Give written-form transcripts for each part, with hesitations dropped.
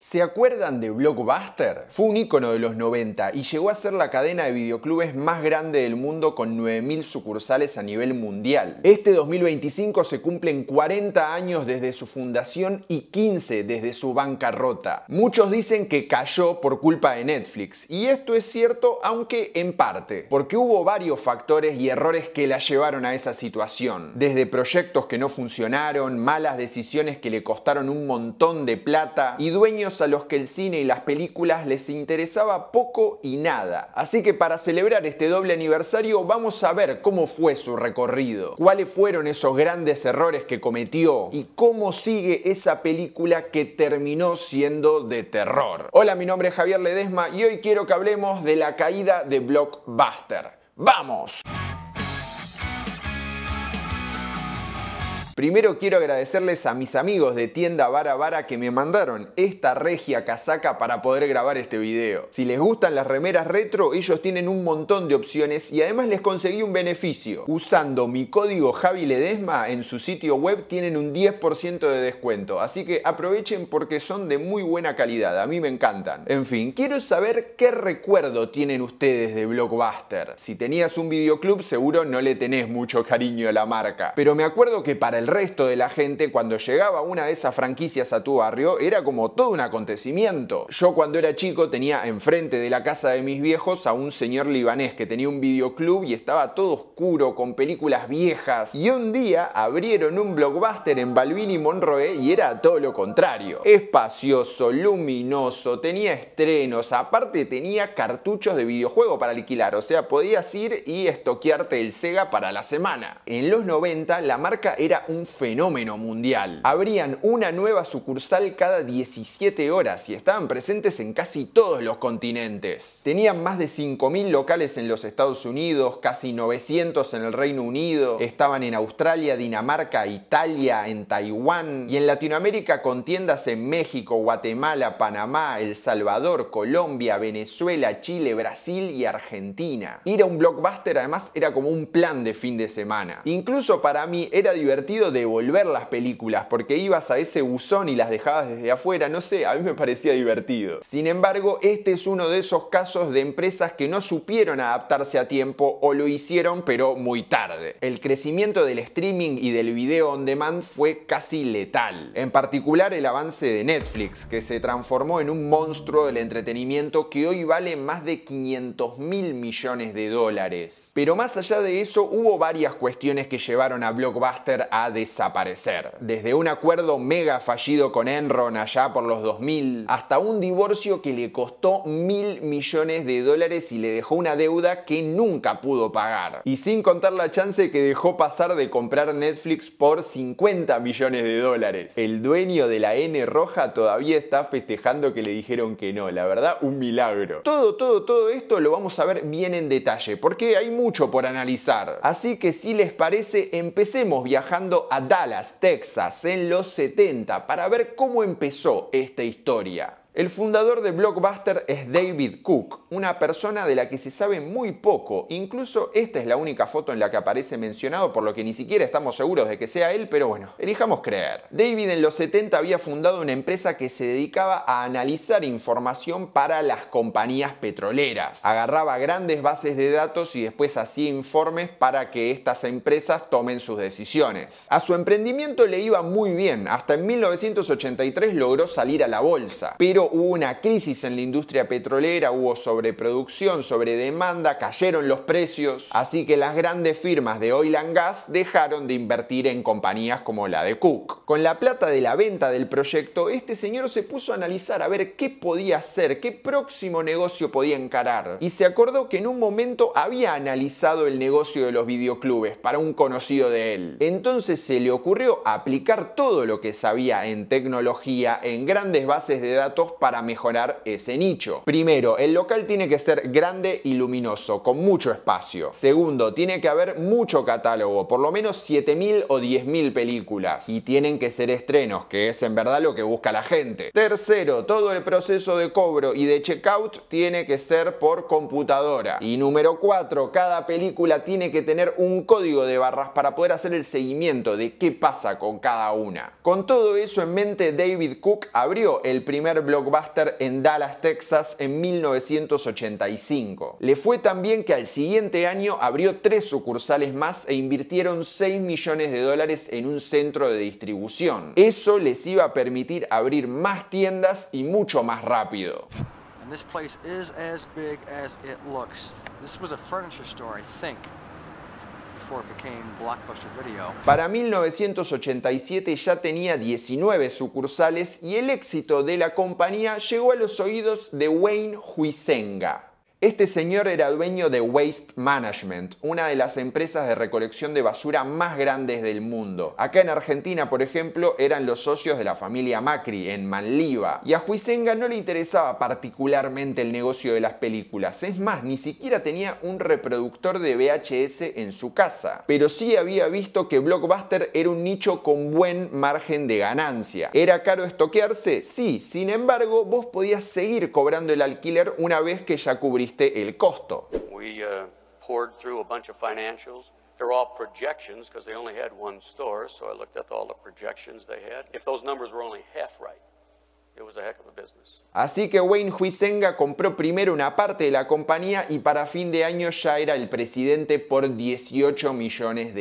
¿Se acuerdan de Blockbuster? Fue un ícono de los 90 y llegó a ser la cadena de videoclubes más grande del mundo con 9.000 sucursales a nivel mundial. Este 2025 se cumplen 40 años desde su fundación y 15 desde su bancarrota. Muchos dicen que cayó por culpa de Netflix, y esto es cierto, aunque en parte, porque hubo varios factores y errores que la llevaron a esa situación. Desde proyectos que no funcionaron, malas decisiones que le costaron un montón de plata y dueños a los que el cine y las películas les interesaba poco y nada. Así que para celebrar este doble aniversario vamos a ver cómo fue su recorrido, cuáles fueron esos grandes errores que cometió y cómo sigue esa película que terminó siendo de terror. Hola, mi nombre es Javier Ledesma y hoy quiero que hablemos de la caída de Blockbuster. ¡Vamos! Primero quiero agradecerles a mis amigos de Tienda Vara Vara que me mandaron esta regia casaca para poder grabar este video. Si les gustan las remeras retro, ellos tienen un montón de opciones y además les conseguí un beneficio. Usando mi código Javi Ledesma en su sitio web tienen un 10% de descuento, así que aprovechen porque son de muy buena calidad, a mí me encantan. En fin, quiero saber qué recuerdo tienen ustedes de Blockbuster. Si tenías un videoclub seguro no le tenés mucho cariño a la marca, pero me acuerdo que para el resto de la gente, cuando llegaba una de esas franquicias a tu barrio, era como todo un acontecimiento. Yo cuando era chico tenía enfrente de la casa de mis viejos a un señor libanés que tenía un videoclub y estaba todo oscuro con películas viejas, y un día abrieron un Blockbuster en Balvin y Monroe y era todo lo contrario. Espacioso, luminoso, tenía estrenos, aparte tenía cartuchos de videojuego para alquilar, o sea, podías ir y estoquearte el Sega para la semana. En los 90 la marca era un fenómeno mundial. Abrían una nueva sucursal cada 17 horas y estaban presentes en casi todos los continentes. Tenían más de 5.000 locales en los Estados Unidos, casi 900 en el Reino Unido, estaban en Australia, Dinamarca, Italia, en Taiwán y en Latinoamérica con tiendas en México, Guatemala, Panamá, El Salvador, Colombia, Venezuela, Chile, Brasil y Argentina. Ir a un Blockbuster además era como un plan de fin de semana. Incluso para mí era divertido devolver las películas porque ibas a ese buzón y las dejabas desde afuera, no sé, a mí me parecía divertido. Sin embargo, este es uno de esos casos de empresas que no supieron adaptarse a tiempo o lo hicieron pero muy tarde. El crecimiento del streaming y del video on demand fue casi letal. En particular el avance de Netflix, que se transformó en un monstruo del entretenimiento que hoy vale más de 500.000 millones de dólares. Pero más allá de eso, hubo varias cuestiones que llevaron a Blockbuster a desaparecer. Desde un acuerdo mega fallido con Enron allá por los 2000, hasta un divorcio que le costó 1.000 millones de dólares y le dejó una deuda que nunca pudo pagar. Y sin contar la chance que dejó pasar de comprar Netflix por 50 millones de dólares. El dueño de la N roja todavía está festejando que le dijeron que no. La verdad, un milagro. Todo esto lo vamos a ver bien en detalle, porque hay mucho por analizar. Así que si les parece, empecemos viajando a Dallas, Texas, en los 70 para ver cómo empezó esta historia. El fundador de Blockbuster es David Cook, una persona de la que se sabe muy poco. Incluso esta es la única foto en la que aparece mencionado, por lo que ni siquiera estamos seguros de que sea él, pero bueno, elijamos creer. David en los 70 había fundado una empresa que se dedicaba a analizar información para las compañías petroleras. Agarraba grandes bases de datos y después hacía informes para que estas empresas tomen sus decisiones. A su emprendimiento le iba muy bien, hasta en 1983 logró salir a la bolsa, pero hubo una crisis en la industria petrolera, hubo sobreproducción, sobredemanda, cayeron los precios, así que las grandes firmas de oil and gas dejaron de invertir en compañías como la de Cook. Con la plata de la venta del proyecto, este señor se puso a analizar a ver qué podía hacer, qué próximo negocio podía encarar, y se acordó que en un momento había analizado el negocio de los videoclubes para un conocido de él. Entonces se le ocurrió aplicar todo lo que sabía en tecnología en grandes bases de datos para mejorar ese nicho. Primero, el local tiene que ser grande y luminoso, con mucho espacio. Segundo, tiene que haber mucho catálogo, por lo menos 7.000 o 10.000 películas. Y tienen que ser estrenos, que es en verdad lo que busca la gente. Tercero, todo el proceso de cobro y de checkout tiene que ser por computadora. Y número 4, cada película tiene que tener un código de barras para poder hacer el seguimiento de qué pasa con cada una. Con todo eso en mente, David Cook abrió el primer blog Blockbuster en Dallas, Texas en 1985. Le fue tan bien que al siguiente año abrió 3 sucursales más e invirtieron $6 millones en un centro de distribución. Eso les iba a permitir abrir más tiendas y mucho más rápido. And this place is as big as it looks. This was a furniture store, I think, before it became Blockbuster Video. Para 1987 ya tenía 19 sucursales y el éxito de la compañía llegó a los oídos de Wayne Huizenga. Este señor era dueño de Waste Management, una de las empresas de recolección de basura más grandes del mundo. Acá en Argentina, por ejemplo, eran los socios de la familia Macri en Manliva. Y a Huizenga no le interesaba particularmente el negocio de las películas. Es más, ni siquiera tenía un reproductor de VHS en su casa. Pero sí había visto que Blockbuster era un nicho con buen margen de ganancia. ¿Era caro estoquearse? Sí. Sin embargo, vos podías seguir cobrando el alquiler una vez que ya cubriste el costo. We poured through a bunch of financials. They're all projections because they only had one store, so I looked at all the projections they had. If those numbers were only half right, it was a heck of a business. Así que Wayne Huizenga compró primero una parte de la compañía y para fin de año ya era el presidente por $18 millones.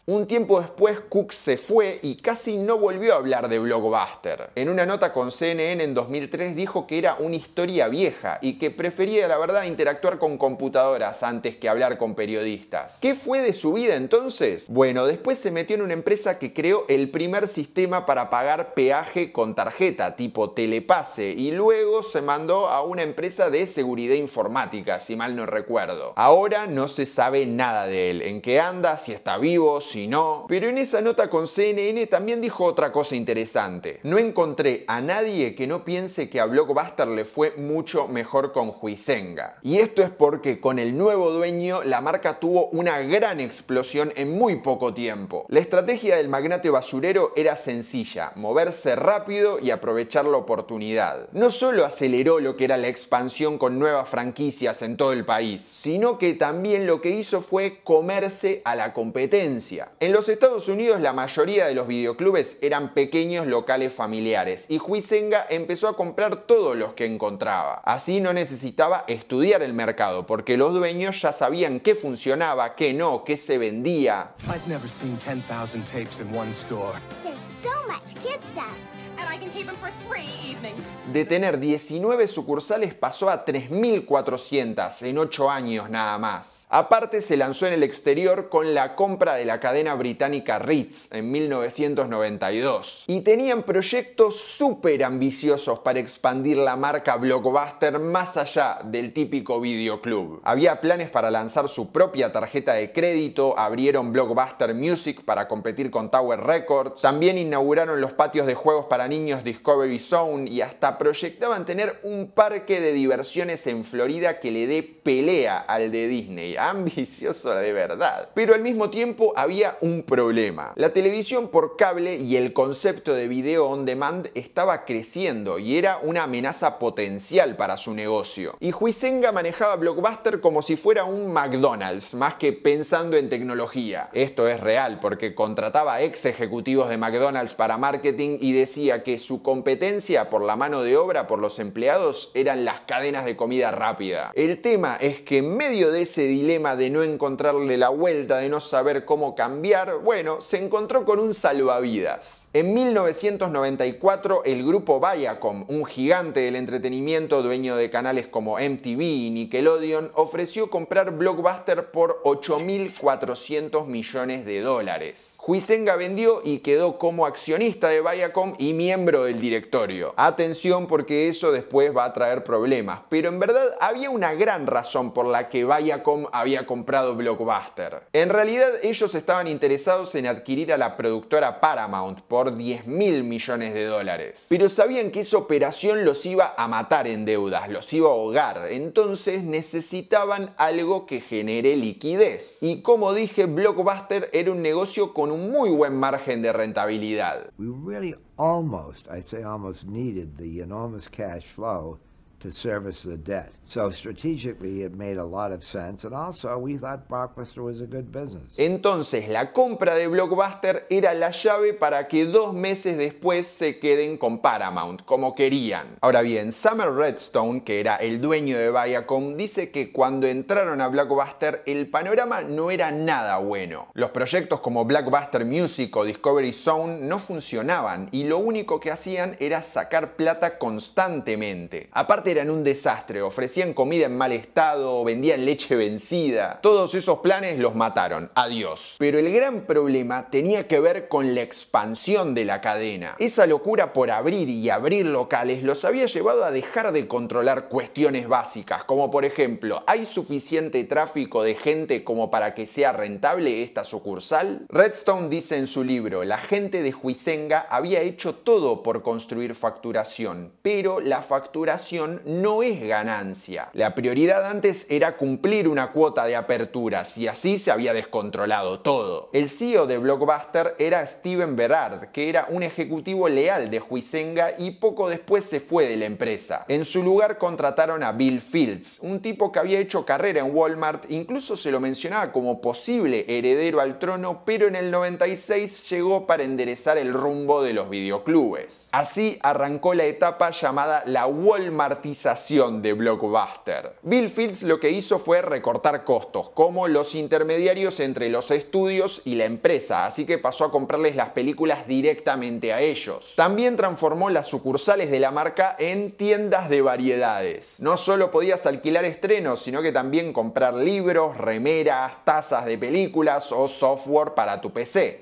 Un tiempo después Cook se fue y casi no volvió a hablar de Blockbuster. En una nota con CNN en 2003 dijo que era una historia vieja y que prefería la verdad interactuar con computadoras antes que hablar con periodistas. ¿Qué fue de su vida entonces? Bueno, después se metió en una empresa que creó el primer sistema para pagar peaje con tarjeta tipo Telepase y luego se mandó a una empresa de seguridad informática, si mal no recuerdo. Ahora no se sabe nada de él, en qué anda, si está vivo, si no. Pero en esa nota con CNN también dijo otra cosa interesante. No encontré a nadie que no piense que a Blockbuster le fue mucho mejor con Huizenga. Y esto es porque con el nuevo dueño la marca tuvo una gran explosión en muy poco tiempo. La estrategia del magnate basurero era sencilla, moverse rápido y aprovechar la oportunidad. No solo aceleró lo que era la expansión con nuevas franquicias en todo el país, sino que también lo que hizo fue comerse a la competencia. En los Estados Unidos la mayoría de los videoclubes eran pequeños locales familiares y Huizenga empezó a comprar todos los que encontraba. Así no necesitaba estudiar el mercado porque los dueños ya sabían qué funcionaba, qué no, qué se vendía. I've never seen 10,000 tapes in one store. There's so much kid stuff. And I can keep them for 3 evenings. De tener 19 sucursales pasó a 3.400 en 8 años nada más. Aparte se lanzó en el exterior con la compra de la cadena británica Ritz en 1992. Y tenían proyectos súper ambiciosos para expandir la marca Blockbuster más allá del típico videoclub. Había planes para lanzar su propia tarjeta de crédito, abrieron Blockbuster Music para competir con Tower Records, también inauguraron los patios de juegos para niños Discovery Zone y hasta proyectaban tener un parque de diversiones en Florida que le dé pelea al de Disney. Ambicioso de verdad. Pero al mismo tiempo había un problema. La televisión por cable y el concepto de video on demand estaba creciendo y era una amenaza potencial para su negocio. Y Huizenga manejaba Blockbuster como si fuera un McDonald's, más que pensando en tecnología. Esto es real porque contrataba ex ejecutivos de McDonald's para marketing y decía que su competencia por la mano de obra, por los empleados, eran las cadenas de comida rápida. El tema es que en medio de ese dilema de no encontrarle la vuelta, de no saber cómo cambiar, bueno, se encontró con un salvavidas. En 1994 el grupo Viacom, un gigante del entretenimiento dueño de canales como MTV y Nickelodeon, ofreció comprar Blockbuster por $8.400 millones. Huizenga vendió y quedó como accionista de Viacom y miembro del directorio. Atención porque eso después va a traer problemas, pero en verdad había una gran razón por la que Viacom había comprado Blockbuster. En realidad ellos estaban interesados en adquirir a la productora Paramount por $10.000 millones. Pero sabían que esa operación los iba a matar en deudas, los iba a ahogar. Entonces necesitaban algo que genere liquidez. Y como dije, Blockbuster era un negocio con un muy buen margen de rentabilidad. We really almost, I say almost, needed the enormous cash flow to service the debt. So strategically it made a lot of sense, and also we thought Blockbuster was a good business. Entonces la compra de Blockbuster era la llave para que 2 meses después se queden con Paramount, como querían. Ahora bien, Summer Redstone, que era el dueño de Viacom, dice que cuando entraron a Blockbuster el panorama no era nada bueno. Los proyectos como Blockbuster Music o Discovery Zone no funcionaban y lo único que hacían era sacar plata constantemente. Aparte eran un desastre, ofrecían comida en mal estado, vendían leche vencida. Todos esos planes los mataron, adiós. Pero el gran problema tenía que ver con la expansión de la cadena. Esa locura por abrir y abrir locales los había llevado a dejar de controlar cuestiones básicas, como por ejemplo, ¿hay suficiente tráfico de gente como para que sea rentable esta sucursal? Redstone dice en su libro, la gente de Huizenga había hecho todo por construir facturación, pero la facturación no es ganancia. La prioridad antes era cumplir una cuota de aperturas y así se había descontrolado todo. El CEO de Blockbuster era Steven Berard, que era un ejecutivo leal de Huizenga y poco después se fue de la empresa. En su lugar contrataron a Bill Fields, un tipo que había hecho carrera en Walmart, incluso se lo mencionaba como posible heredero al trono, pero en el 96 llegó para enderezar el rumbo de los videoclubes. Así arrancó la etapa llamada la Walmartización de Blockbuster. Bill Fields lo que hizo fue recortar costos, como los intermediarios entre los estudios y la empresa, así que pasó a comprarles las películas directamente a ellos. También transformó las sucursales de la marca en tiendas de variedades. No solo podías alquilar estrenos, sino que también comprar libros, remeras, tazas de películas o software para tu PC.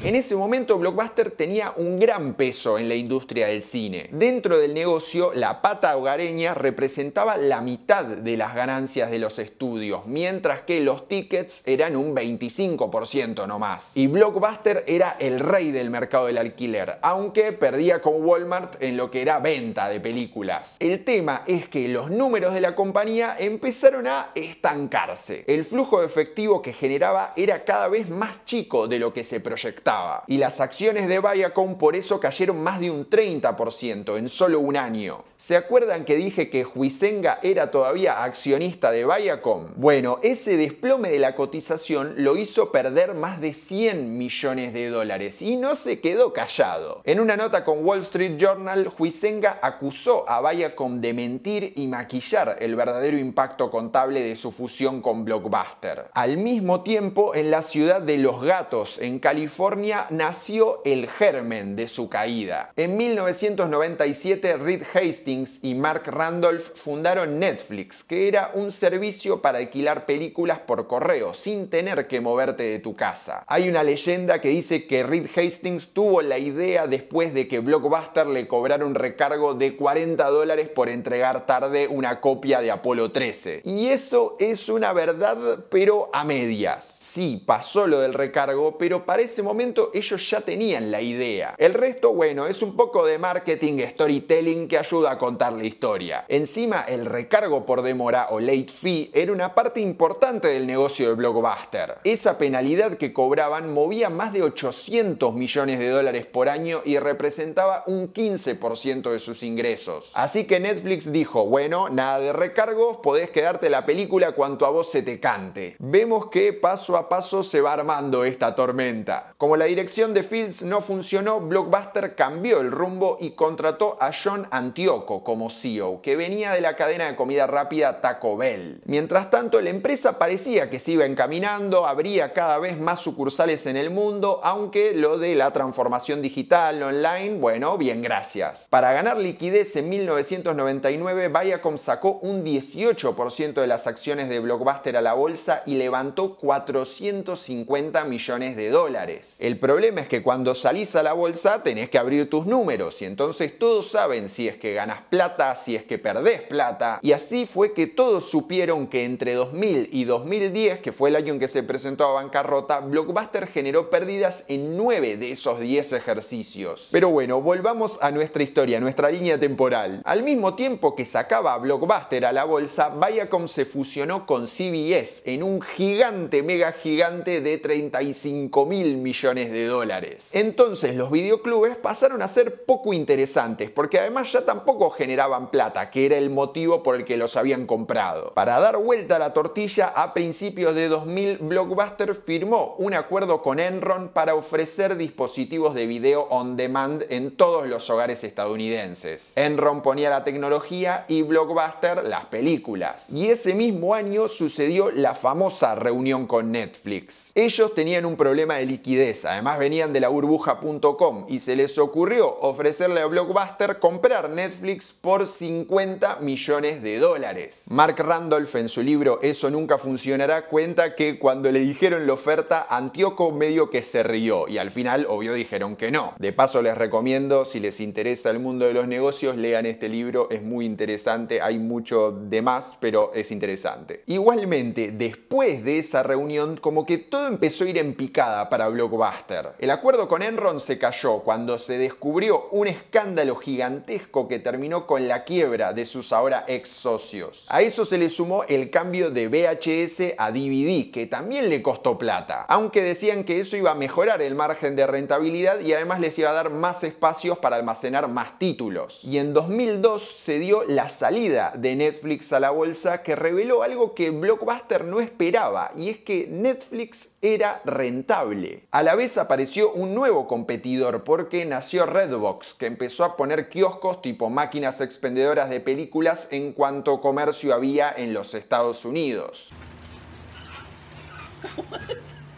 En ese momento Blockbuster tenía un gran peso en la industria del cine. Dentro del negocio, la pata hogareña representaba la mitad de las ganancias de los estudios, mientras que los tickets eran un 25% nomás. Y Blockbuster era el rey del mercado del alquiler, aunque perdía con Walmart en lo que era venta de películas. El tema es que los números de la compañía empezaron a estancarse. El flujo de efectivo que generaba era cada vez más chico de lo que se proyectaba. Y las acciones de Viacom por eso cayeron más de un 30% en solo un año. ¿Se acuerdan que dije que Huizenga era todavía accionista de Viacom? Bueno, ese desplome de la cotización lo hizo perder más de 100 millones de dólares y no se quedó callado. En una nota con Wall Street Journal, Huizenga acusó a Viacom de mentir y maquillar el verdadero impacto contable de su fusión con Blockbuster. Al mismo tiempo, en la ciudad de Los Gatos, en California, nació el germen de su caída. En 1997, Reed Hastings y Mark Randolph fundaron Netflix, que era un servicio para alquilar películas por correo, sin tener que moverte de tu casa. Hay una leyenda que dice que Reed Hastings tuvo la idea después de que Blockbuster le cobrara un recargo de $40 por entregar tarde una copia de Apolo 13. Y eso es una verdad, pero a medias. Sí, pasó lo del recargo, pero para ese momento ellos ya tenían la idea. El resto, bueno, es un poco de marketing, storytelling que ayuda a contar la historia. Encima, el recargo por demora o late fee era una parte importante del negocio de Blockbuster. Esa penalidad que cobraban movía más de 800 millones de dólares por año y representaba un 15% de sus ingresos. Así que Netflix dijo, bueno, nada de recargos, podés quedarte la película cuanto a vos se te cante. Vemos que paso a paso se va armando esta tormenta. Como la dirección de Fields no funcionó, Blockbuster cambió el rumbo y contrató a John Antioco como CEO, que venía de la cadena de comida rápida Taco Bell. Mientras tanto, la empresa parecía que se iba encaminando, habría cada vez más sucursales en el mundo, aunque lo de la transformación digital online, bueno, bien, gracias. Para ganar liquidez en 1999, Viacom sacó un 18% de las acciones de Blockbuster a la bolsa y levantó 450 millones de dólares. El problema es que cuando salís a la bolsa tenés que abrir tus números y entonces todos saben si es que ganas plata, si es que perdés plata, y así fue que todos supieron que entre 2000 y 2010, que fue el año en que se presentó a bancarrota, Blockbuster generó pérdidas en 9 de esos 10 ejercicios. Pero bueno, volvamos a nuestra historia, nuestra línea temporal. Al mismo tiempo que sacaba a Blockbuster a la bolsa, Viacom se fusionó con CBS en un gigante, mega gigante de 35.000 millones de dólares. dólares. Entonces los videoclubes pasaron a ser poco interesantes, porque además ya tampoco generaban plata, que era el motivo por el que los habían comprado. Para dar vuelta a la tortilla, a principios de 2000, Blockbuster firmó un acuerdo con Enron para ofrecer dispositivos de video on demand en todos los hogares estadounidenses. Enron ponía la tecnología y Blockbuster las películas. Y ese mismo año sucedió la famosa reunión con Netflix. Ellos tenían un problema de liquidez, además venían de la burbuja.com y se les ocurrió ofrecerle a Blockbuster comprar Netflix por 50 millones de dólares. Mark Randolph, en su libro Eso nunca funcionará, cuenta que cuando le dijeron la oferta, Antíoco medio que se rió y al final obvio dijeron que no. De paso les recomiendo, si les interesa el mundo de los negocios, lean este libro, es muy interesante, hay mucho de más, pero es interesante. Igualmente, después de esa reunión, como que todo empezó a ir en picada para Blockbuster. El acuerdo con Enron se cayó cuando se descubrió un escándalo gigantesco que terminó con la quiebra de sus ahora ex socios. A eso se le sumó el cambio de VHS a DVD, que también le costó plata, aunque decían que eso iba a mejorar el margen de rentabilidad y además les iba a dar más espacios para almacenar más títulos. Y en 2002 se dio la salida de Netflix a la bolsa, que reveló algo que Blockbuster no esperaba, y es que Netflix era rentable. A la vez apareció un nuevo competidor porque nació Redbox, que empezó a poner kioscos tipo máquinas expendedoras de películas en cuanto comercio había en los Estados Unidos.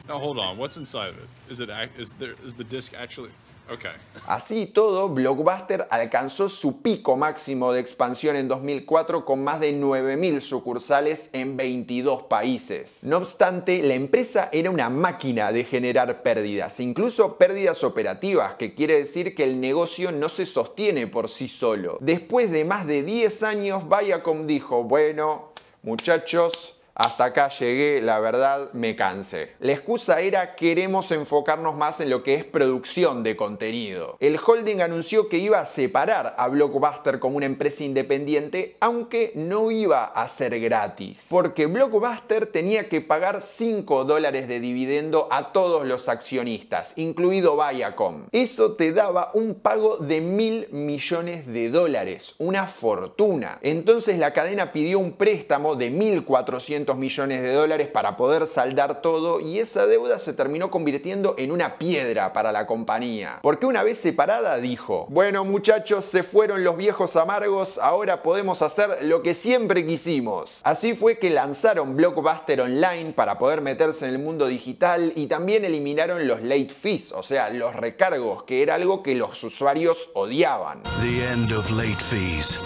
Now hold on, what's inside of it? Is the disc actually? Okay. Así todo, Blockbuster alcanzó su pico máximo de expansión en 2004 con más de 9.000 sucursales en 22 países. No obstante, la empresa era una máquina de generar pérdidas, incluso pérdidas operativas, que quiere decir que el negocio no se sostiene por sí solo. Después de más de 10 años, Viacom dijo, bueno, muchachos, hasta acá llegué, la verdad me cansé. La excusa era queremos enfocarnos más en lo que es producción de contenido. El holding anunció que iba a separar a Blockbuster como una empresa independiente, aunque no iba a ser gratis. Porque Blockbuster tenía que pagar $5 de dividendo a todos los accionistas, incluido Viacom. Eso te daba un pago de $1.000 millones, una fortuna. Entonces la cadena pidió un préstamo de $1.400 millones para poder saldar todo, y esa deuda se terminó convirtiendo en una piedra para la compañía. Porque una vez separada dijo, bueno muchachos, se fueron los viejos amargos, ahora podemos hacer lo que siempre quisimos. Así fue que lanzaron Blockbuster Online para poder meterse en el mundo digital, y también eliminaron los late fees, o sea, los recargos, que era algo que los usuarios odiaban. The end of late fees.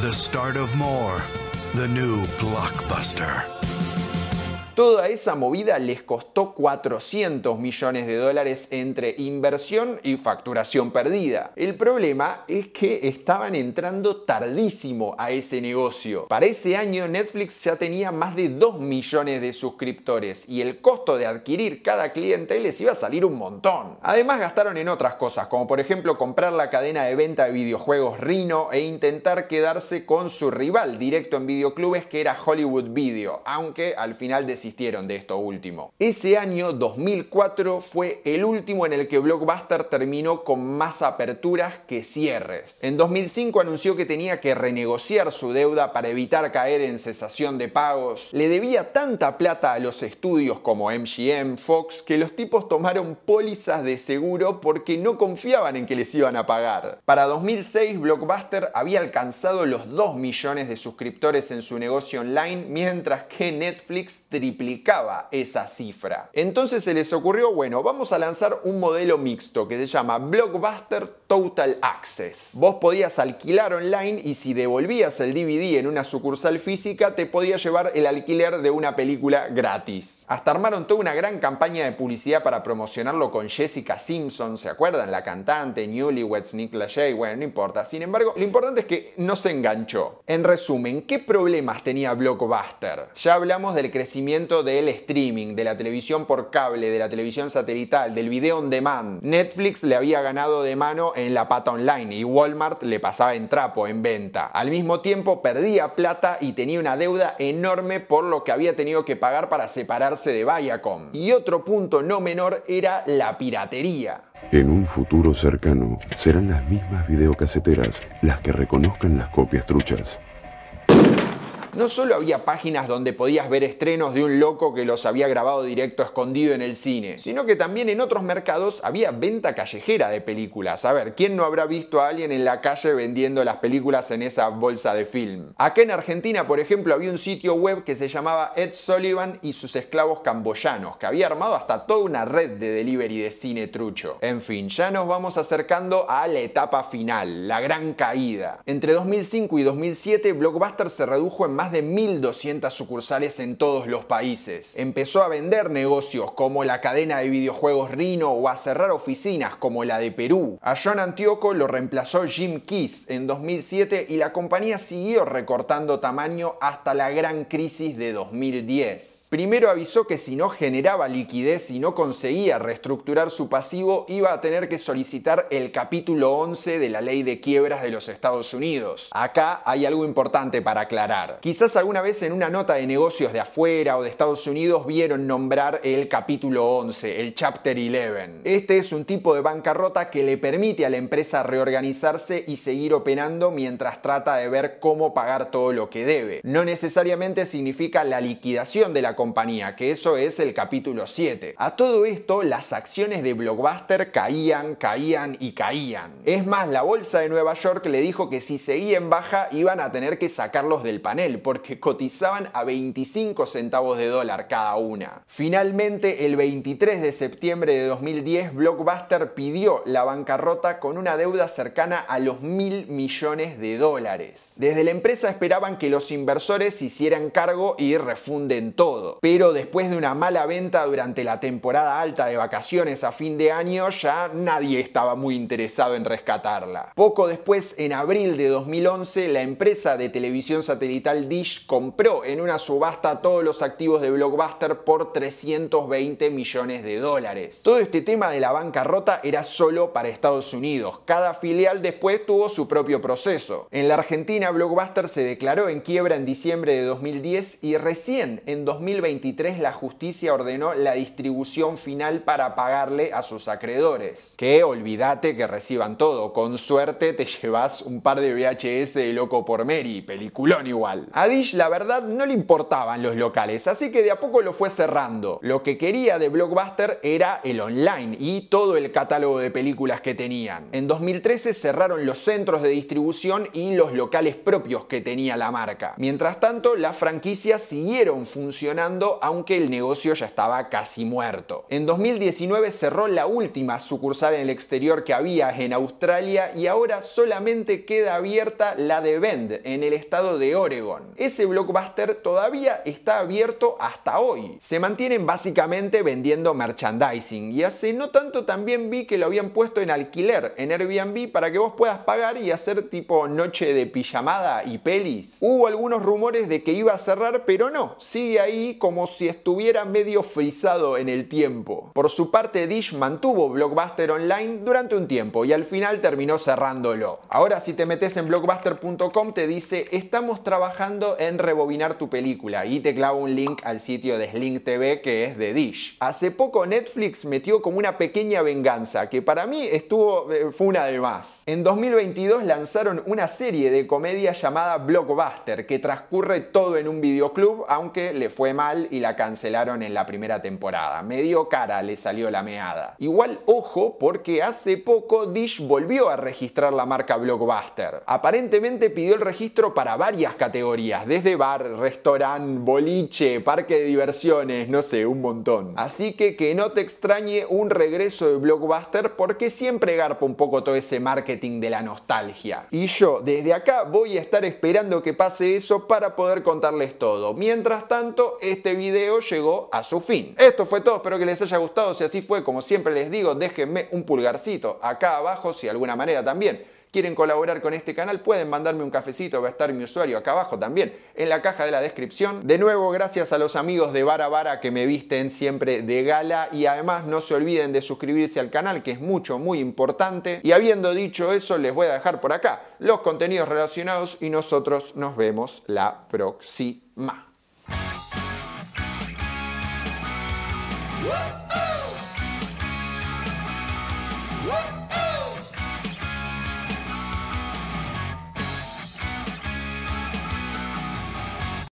The start of more. The new Blockbuster. Toda esa movida les costó $400 millones entre inversión y facturación perdida. El problema es que estaban entrando tardísimo a ese negocio. Para ese año Netflix ya tenía más de 2 millones de suscriptores y el costo de adquirir cada cliente les iba a salir un montón. Además gastaron en otras cosas, como por ejemplo comprar la cadena de venta de videojuegos Rhino e intentar quedarse con su rival directo en videoclubes, que era Hollywood Video, aunque al final desistieron de esto último. Ese año 2004 fue el último en el que Blockbuster terminó con más aperturas que cierres. En 2005 anunció que tenía que renegociar su deuda para evitar caer en cesación de pagos. Le debía tanta plata a los estudios como MGM, Fox, que los tipos tomaron pólizas de seguro porque no confiaban en que les iban a pagar. Para 2006 Blockbuster había alcanzado los 2 millones de suscriptores en su negocio online, mientras que Netflix triplicaba esa cifra. Entonces se les ocurrió, bueno, vamos a lanzar un modelo mixto que se llama Blockbuster Total Access. Vos podías alquilar online y si devolvías el DVD en una sucursal física te podía llevar el alquiler de una película gratis. Hasta armaron toda una gran campaña de publicidad para promocionarlo con Jessica Simpson, ¿se acuerdan? La cantante, Newlyweds, Nick Lachey, bueno, no importa. Sin embargo, lo importante es que no se enganchó. En resumen, ¿qué problemas tenía Blockbuster? Ya hablamos del crecimiento surgimiento del streaming, de la televisión por cable, de la televisión satelital, del video on demand. Netflix le había ganado de mano en la pata online y Walmart le pasaba en trapo en venta. Al mismo tiempo perdía plata y tenía una deuda enorme por lo que había tenido que pagar para separarse de Viacom. Y otro punto no menor era la piratería. En un futuro cercano, serán las mismas videocaseteras las que reconozcan las copias truchas. No solo había páginas donde podías ver estrenos de un loco que los había grabado directo escondido en el cine, sino que también en otros mercados había venta callejera de películas. A ver, ¿quién no habrá visto a alguien en la calle vendiendo las películas en esa bolsa de film? Acá en Argentina, por ejemplo, había un sitio web que se llamaba Ed Sullivan y sus esclavos camboyanos, que había armado hasta toda una red de delivery de cine trucho. En fin, ya nos vamos acercando a la etapa final, la gran caída. Entre 2005 y 2007, Blockbuster se redujo en más de 1.200 sucursales en todos los países. Empezó a vender negocios como la cadena de videojuegos Rino o a cerrar oficinas como la de Perú. A John Antioco lo reemplazó Jim Keys en 2007 y la compañía siguió recortando tamaño hasta la gran crisis de 2010. Primero avisó que si no generaba liquidez y no conseguía reestructurar su pasivo, iba a tener que solicitar el capítulo 11 de la ley de quiebras de los Estados Unidos. Acá hay algo importante para aclarar. Quizás alguna vez en una nota de negocios de afuera o de Estados Unidos vieron nombrar el capítulo 11, el Chapter 11. Este es un tipo de bancarrota que le permite a la empresa reorganizarse y seguir operando mientras trata de ver cómo pagar todo lo que debe. No necesariamente significa la liquidación de la compañía, que eso es el capítulo 7. A todo esto, las acciones de Blockbuster caían y caían. Es más, la bolsa de Nueva York le dijo que si seguía en baja iban a tener que sacarlos del panel, porque cotizaban a 25 centavos de dólar cada una. Finalmente, el 23 de septiembre de 2010, Blockbuster pidió la bancarrota con una deuda cercana a los $1.000 millones. Desde la empresa esperaban que los inversores se hicieran cargo y refunden todo. Pero después de una mala venta durante la temporada alta de vacaciones a fin de año, ya nadie estaba muy interesado en rescatarla. Poco después, en abril de 2011, la empresa de televisión satelital Dish compró en una subasta todos los activos de Blockbuster por $320 millones. Todo este tema de la bancarrota era solo para Estados Unidos. Cada filial después tuvo su propio proceso. En la Argentina, Blockbuster se declaró en quiebra en diciembre de 2010 y recién en 2023 la justicia ordenó la distribución final para pagarle a sus acreedores. Que olvídate que reciban todo, con suerte te llevas un par de VHS de Loco por Mary, peliculón igual. A Dish la verdad no le importaban los locales, así que de a poco lo fue cerrando. Lo que quería de Blockbuster era el online y todo el catálogo de películas que tenían. En 2013 cerraron los centros de distribución y los locales propios que tenía la marca. Mientras tanto, las franquicias siguieron funcionando, aunque el negocio ya estaba casi muerto. En 2019 cerró la última sucursal en el exterior que había en Australia y ahora solamente queda abierta la de Bend en el estado de Oregon. Ese Blockbuster todavía está abierto hasta hoy. Se mantienen básicamente vendiendo merchandising y hace no tanto también vi que lo habían puesto en alquiler en Airbnb para que vos puedas pagar y hacer tipo noche de pijamada y pelis. Hubo algunos rumores de que iba a cerrar, pero no, sigue ahí como si estuviera medio frisado en el tiempo. Por su parte, Dish mantuvo Blockbuster Online durante un tiempo y al final terminó cerrándolo. Ahora si te metes en blockbuster.com te dice estamos trabajando en rebobinar tu película y te clava un link al sitio de Sling TV que es de Dish. Hace poco Netflix metió como una pequeña venganza que para mí fue una de más. En 2022 lanzaron una serie de comedia llamada Blockbuster que transcurre todo en un videoclub, aunque le fue mal y la cancelaron en la primera temporada. Medio cara le salió la meada. Igual ojo porque hace poco Dish volvió a registrar la marca Blockbuster. Aparentemente pidió el registro para varias categorías, desde bar, restaurante, boliche, parque de diversiones, no sé, un montón. Así que no te extrañe un regreso de Blockbuster porque siempre garpa un poco todo ese marketing de la nostalgia. Y yo desde acá voy a estar esperando que pase eso para poder contarles todo. Mientras tanto, este video llegó a su fin. Esto fue todo, espero que les haya gustado. Si así fue, como siempre les digo, déjenme un pulgarcito acá abajo si de alguna manera también quieren colaborar con este canal, pueden mandarme un cafecito, va a estar mi usuario acá abajo también, en la caja de la descripción. De nuevo, gracias a los amigos de Vara Vara que me visten siempre de gala, y además no se olviden de suscribirse al canal, que es muy importante. Y habiendo dicho eso, les voy a dejar por acá los contenidos relacionados y nosotros nos vemos la próxima.